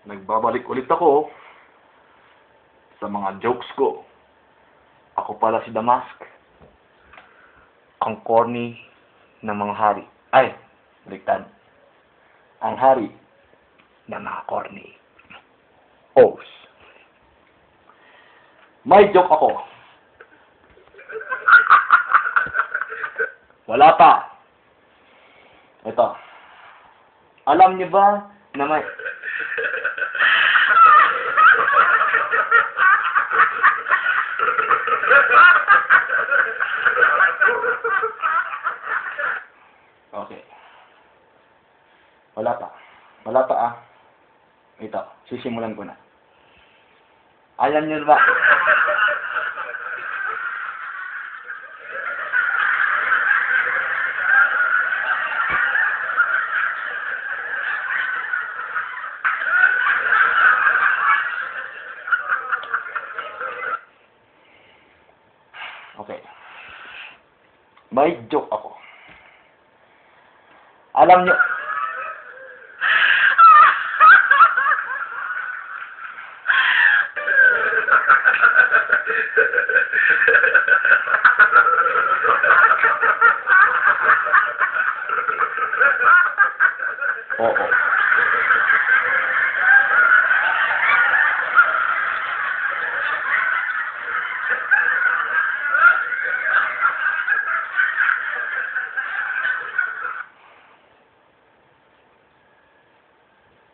Nagbabalik ulit ako sa mga jokes ko. Ako pala si Damask. Ang corny ng mga hari. Ay, baliktad. Ang hari ng mga corny. Os. May joke ako. Wala pa. Ito. Alam niyo ba na may... Okay. Wala pa. Wala pa ah. Ito. Sisimulan ko na. Alam niyo ba? Okay. May joke ako. Alam niyo... Oo.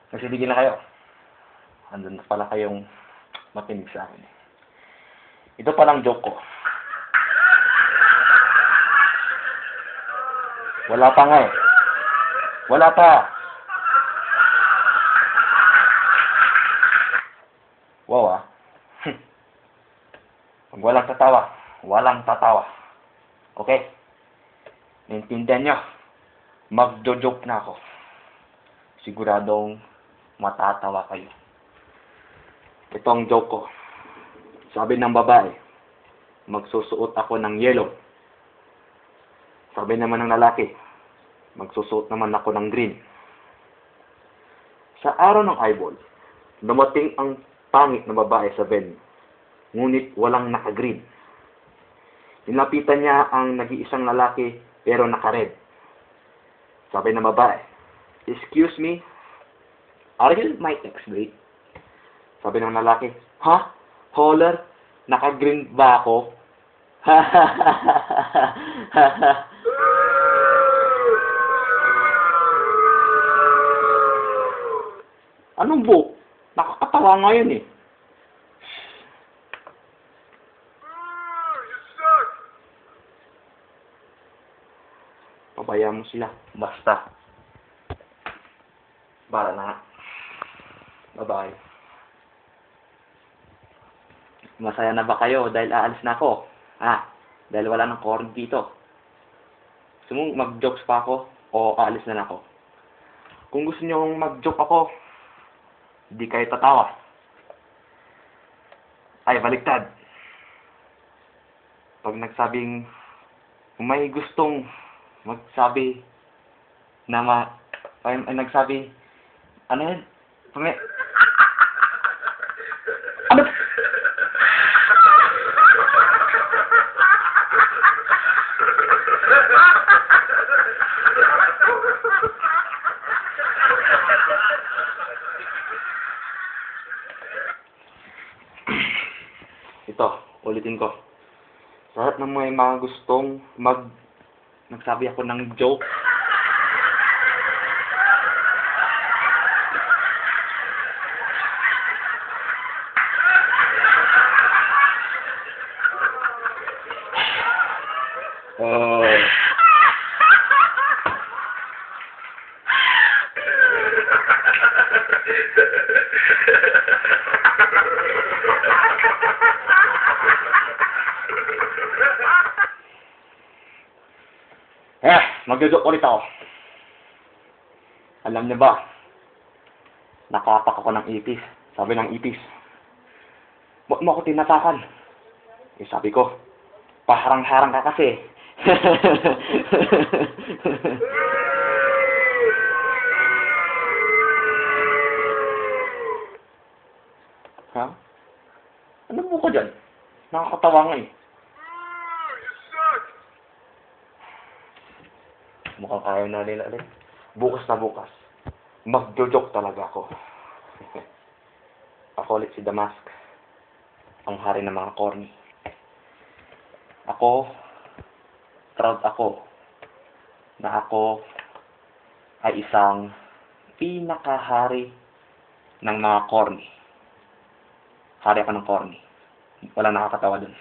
Nagsidigil na kayo. Andun na pala kayong makinig sa akin. Ito palang joke ko. Wala pa nga eh. Wala pa. Wow ah. Pag walang tatawa, walang tatawa. Okay? Naintindihan nyo? Magjo-joke na ako. Siguradong matatawa kayo. Ito ang joke ko. Sabi ng babae, magsusuot ako ng yellow. Sabi naman ng lalaki, magsusuot naman ako ng green. Sa araw ng eyeball, dumating ang pangit na babae sa venue. Ngunit walang naka-green. Nilapitan niya ang nag-iisang lalaki pero naka-red. Sabi ng babae, "Excuse me, are you my ex-mate?" Sabi ng lalaki, "Ha? Holler? Naka-green ba ako?" Anong book? Nakakatawa nga yun eh. Pabayaan mo sila. Basta. Bara na nga. Bye-bye. Masaya na ba kayo dahil aalis na ako? Dahil wala nang corn dito. Gusto mo mag-jokes pa ako o aalis na ako? Kung gusto niyo mag-joke ako, di kayo tatawa. Ay, baliktad. Pag nagsabing may gustong magsabi na nagsabi, ano yun? Ano? Ito, ulitin ko. Sa lahat ng mga gustong nagsabi ako ng joke. Magjo-joke ulit ako. Alam niyo ba, nakapak ako ng ipis. Sabi ng ipis, "Huwag mo ako tinatakan." Sabi ko, "Paharang-harang ka kasi." Sumuko ka dyan. Nakakatawa nga eh. Mukhang ayaw na nila ulit. Bukas na bukas. Magjo-joke talaga ako. Ako ulit si Damask. Ang hari ng mga corny. Ako, proud ako na ako ay isang pinakahari ng mga corny. Hari ako ng corny. Walang nakakatawa dun.